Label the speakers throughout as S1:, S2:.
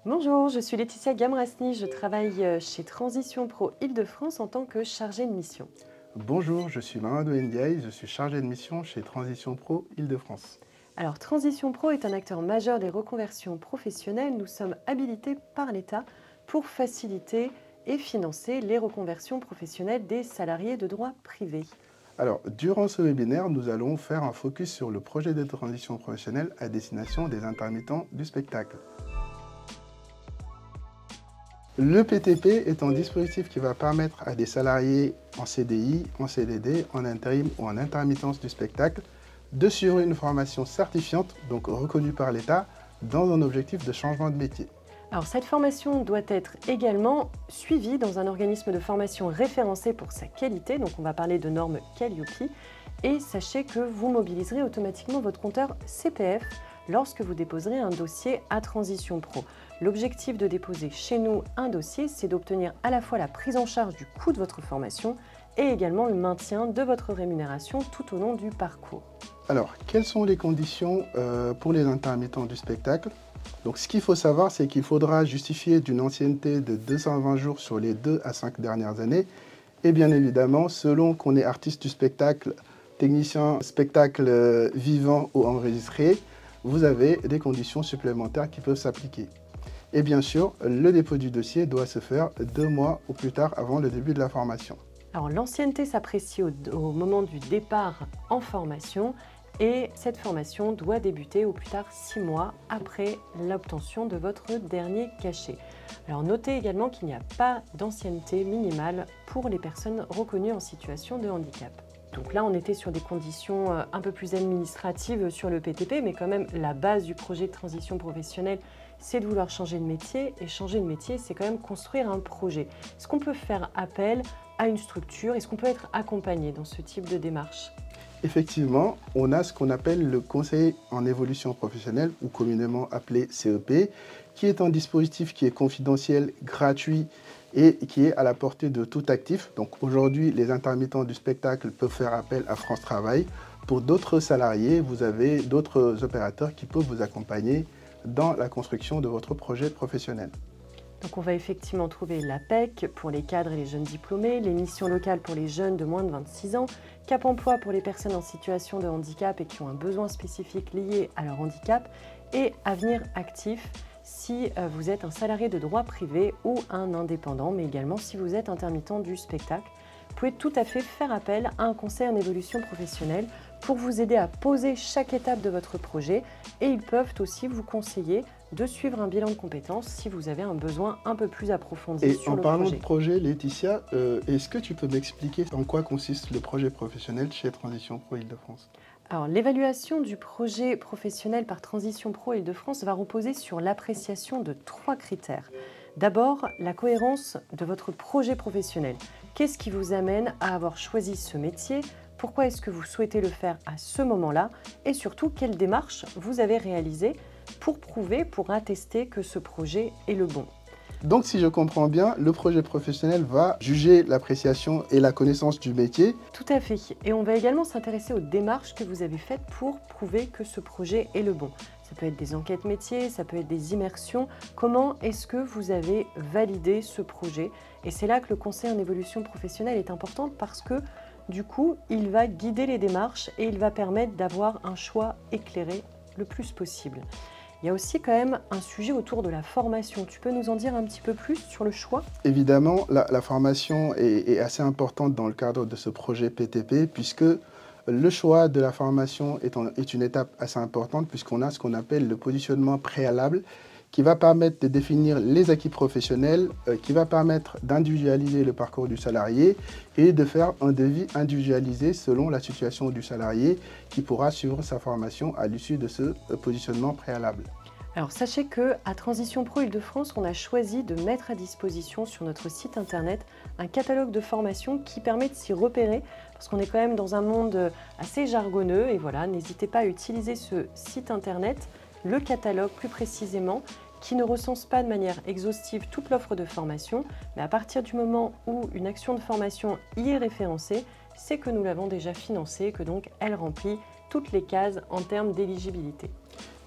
S1: Bonjour, je suis Laetitia Gamrasny, je travaille chez Transition Pro Île-de-France en tant que chargée de mission.
S2: Bonjour, je suis Mamadou Ndiaye, je suis chargé de mission chez Transition Pro Île-de-France.
S1: Alors Transition Pro est un acteur majeur des reconversions professionnelles. Nous sommes habilités par l'État pour faciliter et financer les reconversions professionnelles des salariés de droit privé.
S2: Alors, durant ce webinaire, nous allons faire un focus sur le projet de transition professionnelle à destination des intermittents du spectacle. Le PTP est un dispositif qui va permettre à des salariés en CDI, en CDD, en intérim ou en intermittence du spectacle de suivre une formation certifiante, donc reconnue par l'État, dans un objectif de changement de métier.
S1: Alors cette formation doit être également suivie dans un organisme de formation référencé pour sa qualité, donc on va parler de normes Calliope, et sachez que vous mobiliserez automatiquement votre compteur CPF lorsque vous déposerez un dossier à Transition Pro. L'objectif de déposer chez nous un dossier, c'est d'obtenir à la fois la prise en charge du coût de votre formation et également le maintien de votre rémunération tout au long du parcours.
S2: Alors, quelles sont les conditions pour les intermittents du spectacle? Donc, ce qu'il faut savoir, c'est qu'il faudra justifier d'une ancienneté de 220 jours sur les 2 à 5 dernières années. Et bien évidemment, selon qu'on est artiste du spectacle, technicien spectacle vivant ou enregistré, vous avez des conditions supplémentaires qui peuvent s'appliquer. Et bien sûr, le dépôt du dossier doit se faire 2 mois ou plus tard avant le début de la formation.
S1: Alors l'ancienneté s'apprécie au moment du départ en formation et cette formation doit débuter au plus tard 6 mois après l'obtention de votre dernier cachet. Alors notez également qu'il n'y a pas d'ancienneté minimale pour les personnes reconnues en situation de handicap. Donc là, on était sur des conditions un peu plus administratives sur le PTP, mais quand même, la base du projet de transition professionnelle, c'est de vouloir changer de métier. Et changer de métier, c'est quand même construire un projet. Est-ce qu'on peut faire appel à une structure? Est-ce qu'on peut être accompagné dans ce type de démarche?
S2: Effectivement, on a ce qu'on appelle le Conseil en évolution professionnelle, ou communément appelé CEP, qui est un dispositif qui est confidentiel, gratuit et qui est à la portée de tout actif. Donc aujourd'hui, les intermittents du spectacle peuvent faire appel à France Travail. Pour d'autres salariés, vous avez d'autres opérateurs qui peuvent vous accompagner dans la construction de votre projet professionnel.
S1: Donc on va effectivement trouver l'APEC pour les cadres et les jeunes diplômés, les missions locales pour les jeunes de moins de 26 ans, Cap Emploi pour les personnes en situation de handicap et qui ont un besoin spécifique lié à leur handicap, et Avenir Actif si vous êtes un salarié de droit privé ou un indépendant, mais également si vous êtes intermittent du spectacle. Vous pouvez tout à fait faire appel à un conseil en évolution professionnelle pour vous aider à poser chaque étape de votre projet, et ils peuvent aussi vous conseiller de suivre un bilan de compétences si vous avez un besoin un peu plus approfondi sur le projet.
S2: Et en parlant de projet, Laetitia, est-ce que tu peux m'expliquer en quoi consiste le projet professionnel chez Transition Pro Île-de-France?
S1: Alors, l'évaluation du projet professionnel par Transition Pro Île-de-France va reposer sur l'appréciation de 3 critères. D'abord, la cohérence de votre projet professionnel. Qu'est-ce qui vous amène à avoir choisi ce métier? Pourquoi est-ce que vous souhaitez le faire à ce moment-là? Et surtout, quelles démarches vous avez réalisées pour prouver, pour attester que ce projet est le bon?
S2: Donc, si je comprends bien, le projet professionnel va juger l'appréciation et la connaissance du métier.
S1: Tout à fait. Et on va également s'intéresser aux démarches que vous avez faites pour prouver que ce projet est le bon. Ça peut être des enquêtes métiers, ça peut être des immersions. Comment est-ce que vous avez validé ce projet? Et c'est là que le conseil en évolution professionnelle est important parce que du coup, il va guider les démarches et il va permettre d'avoir un choix éclairé le plus possible. Il y a aussi quand même un sujet autour de la formation. Tu peux nous en dire un petit peu plus sur le choix?
S2: Évidemment, la formation est assez importante dans le cadre de ce projet PTP puisque le choix de la formation est une étape assez importante puisqu'on a ce qu'on appelle le positionnement préalable qui va permettre de définir les acquis professionnels, qui va permettre d'individualiser le parcours du salarié et de faire un devis individualisé selon la situation du salarié qui pourra suivre sa formation à l'issue de ce positionnement préalable.
S1: Alors sachez qu'à Transition Pro Île-de-France, on a choisi de mettre à disposition sur notre site internet un catalogue de formations qui permet de s'y repérer parce qu'on est quand même dans un monde assez jargonneux et voilà, n'hésitez pas à utiliser ce site internet, le catalogue plus précisément, qui ne recense pas de manière exhaustive toute l'offre de formation, mais à partir du moment où une action de formation y est référencée, c'est que nous l'avons déjà financée et que donc elle remplit toutes les cases en termes d'éligibilité.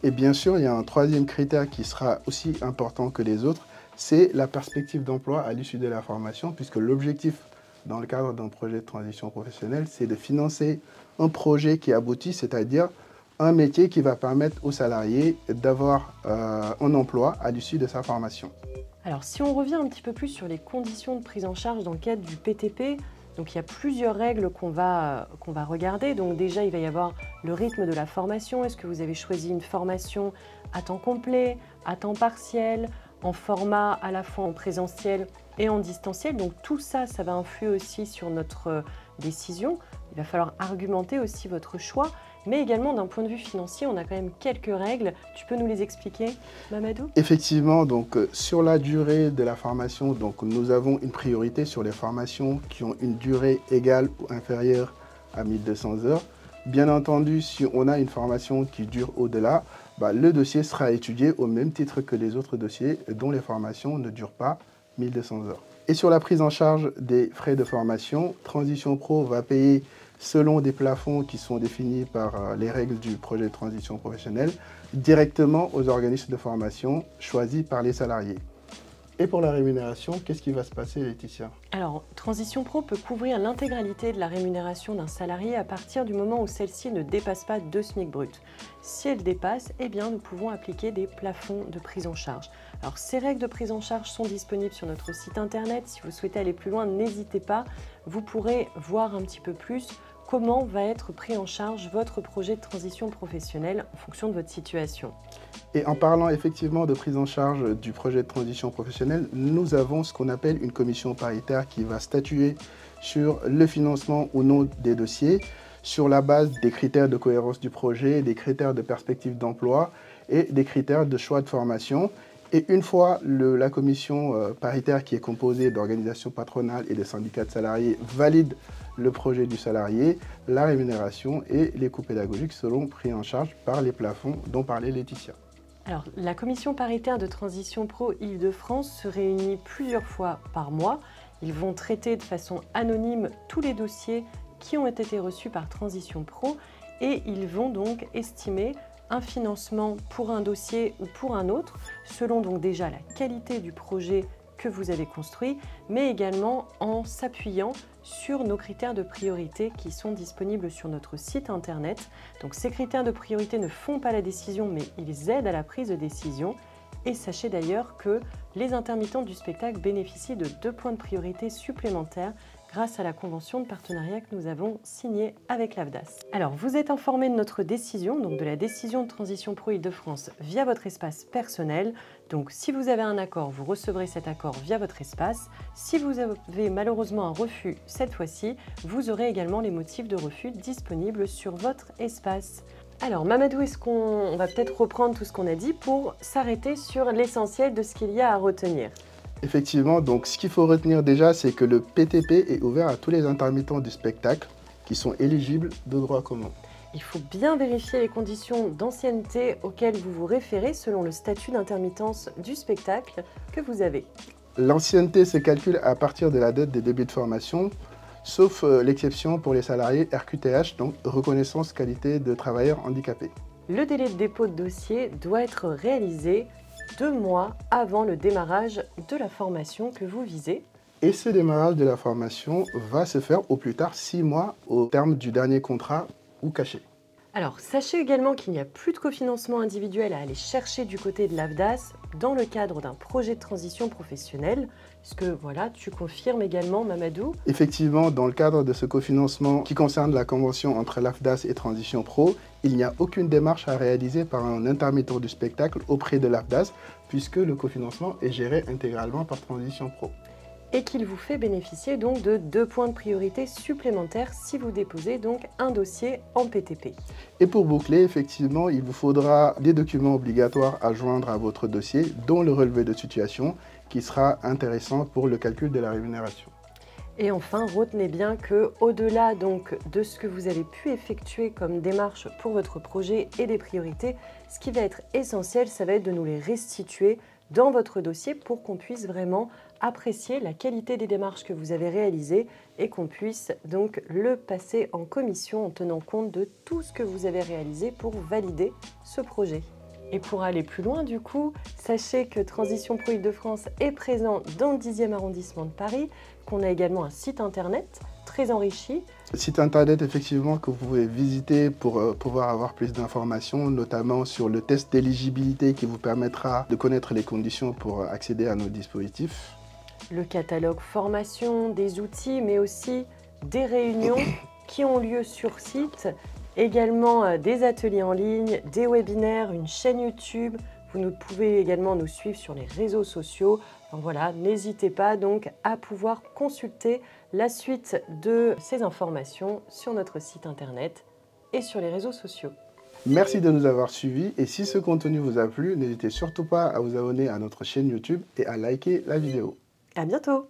S2: Et bien sûr, il y a un troisième critère qui sera aussi important que les autres, c'est la perspective d'emploi à l'issue de la formation, puisque l'objectif dans le cadre d'un projet de transition professionnelle, c'est de financer un projet qui aboutit, c'est-à-dire un métier qui va permettre aux salariés d'avoir un emploi à l'issue de sa formation.
S1: Alors, si on revient un petit peu plus sur les conditions de prise en charge dans le cadre du PTP, donc il y a plusieurs règles qu'on va regarder. Donc déjà, il va y avoir le rythme de la formation. Est-ce que vous avez choisi une formation à temps complet, à temps partiel, en format à la fois en présentiel et en distanciel? Donc tout ça, ça va influer aussi sur notre décision. Il va falloir argumenter aussi votre choix. Mais également d'un point de vue financier, on a quand même quelques règles. Tu peux nous les expliquer, Mamadou?
S2: Effectivement, donc sur la durée de la formation, donc nous avons une priorité sur les formations qui ont une durée égale ou inférieure à 1200 heures. Bien entendu, si on a une formation qui dure au-delà, le dossier sera étudié au même titre que les autres dossiers dont les formations ne durent pas 1200 heures. Et sur la prise en charge des frais de formation, Transition Pro va payer selon des plafonds qui sont définis par les règles du projet de transition professionnelle, directement aux organismes de formation choisis par les salariés. Et pour la rémunération, qu'est-ce qui va se passer, Laetitia?
S1: Alors, Transition Pro peut couvrir l'intégralité de la rémunération d'un salarié à partir du moment où celle-ci ne dépasse pas 2 SMIC bruts. Si elle dépasse, eh bien, nous pouvons appliquer des plafonds de prise en charge. Alors, ces règles de prise en charge sont disponibles sur notre site internet. Si vous souhaitez aller plus loin, n'hésitez pas. Vous pourrez voir un petit peu plus comment va être pris en charge votre projet de transition professionnelle en fonction de votre situation.
S2: Et en parlant effectivement de prise en charge du projet de transition professionnelle, nous avons ce qu'on appelle une commission paritaire qui va statuer sur le financement ou non des dossiers, sur la base des critères de cohérence du projet, des critères de perspective d'emploi et des critères de choix de formation. Et une fois la commission paritaire qui est composée d'organisations patronales et de syndicats de salariés valide le projet du salarié, la rémunération et les coûts pédagogiques seront pris en charge par les plafonds dont parlait Laetitia.
S1: Alors, la commission paritaire de Transition Pro Île-de-France se réunit plusieurs fois par mois. Ils vont traiter de façon anonyme tous les dossiers qui ont été reçus par Transition Pro et ils vont donc estimer un financement pour un dossier ou pour un autre, selon donc déjà la qualité du projet que vous avez construit, mais également en s'appuyant sur nos critères de priorité qui sont disponibles sur notre site internet. Donc ces critères de priorité ne font pas la décision, mais ils aident à la prise de décision. Et sachez d'ailleurs que les intermittents du spectacle bénéficient de 2 points de priorité supplémentaires grâce à la convention de partenariat que nous avons signée avec l'AFDAS. Alors, vous êtes informé de notre décision, donc de la décision de Transition Pro Île-de-France via votre espace personnel. Donc, si vous avez un accord, vous recevrez cet accord via votre espace. Si vous avez malheureusement un refus cette fois-ci, vous aurez également les motifs de refus disponibles sur votre espace. Alors, Mamadou, est-ce qu'on va peut-être reprendre tout ce qu'on a dit pour s'arrêter sur l'essentiel de ce qu'il y a à retenir?
S2: Effectivement, donc ce qu'il faut retenir déjà, c'est que le PTP est ouvert à tous les intermittents du spectacle qui sont éligibles de droit commun.
S1: Il faut bien vérifier les conditions d'ancienneté auxquelles vous vous référez selon le statut d'intermittence du spectacle que vous avez.
S2: L'ancienneté se calcule à partir de la date des débuts de formation, sauf l'exception pour les salariés RQTH, donc reconnaissance qualité de travailleur handicapé.
S1: Le délai de dépôt de dossier doit être réalisé 2 mois avant le démarrage de la formation que vous visez.
S2: Et ce démarrage de la formation va se faire au plus tard 6 mois au terme du dernier contrat ou caché.
S1: Alors, sachez également qu'il n'y a plus de cofinancement individuel à aller chercher du côté de l'AFDAS dans le cadre d'un projet de transition professionnelle. Est-ce que voilà, tu confirmes également, Mamadou?
S2: Effectivement, dans le cadre de ce cofinancement qui concerne la convention entre l'AFDAS et Transition Pro, il n'y a aucune démarche à réaliser par un intermittent du spectacle auprès de l'AFDAS puisque le cofinancement est géré intégralement par Transition Pro.
S1: Et qu'il vous fait bénéficier donc de 2 points de priorité supplémentaires si vous déposez donc un dossier en PTP.
S2: Et pour boucler, effectivement, il vous faudra des documents obligatoires à joindre à votre dossier, dont le relevé de situation, qui sera intéressant pour le calcul de la rémunération.
S1: Et enfin, retenez bien que au-delà donc de ce que vous avez pu effectuer comme démarche pour votre projet et des priorités, ce qui va être essentiel, ça va être de nous les restituer dans votre dossier pour qu'on puisse vraiment apprécier la qualité des démarches que vous avez réalisées et qu'on puisse donc le passer en commission en tenant compte de tout ce que vous avez réalisé pour valider ce projet. Et pour aller plus loin, du coup, sachez que Transition Pro Île-de-France est présent dans le 10e arrondissement de Paris, qu'on a également un site internet très enrichi.
S2: Site internet, effectivement, que vous pouvez visiter pour pouvoir avoir plus d'informations, notamment sur le test d'éligibilité qui vous permettra de connaître les conditions pour accéder à nos dispositifs.
S1: Le catalogue formation, des outils, mais aussi des réunions qui ont lieu sur site. Également des ateliers en ligne, des webinaires, une chaîne YouTube. Vous pouvez également nous suivre sur les réseaux sociaux. Donc voilà, n'hésitez pas donc à pouvoir consulter la suite de ces informations sur notre site internet et sur les réseaux sociaux.
S2: Merci de nous avoir suivis et si ce contenu vous a plu, n'hésitez surtout pas à vous abonner à notre chaîne YouTube et à liker la vidéo.
S1: À bientôt!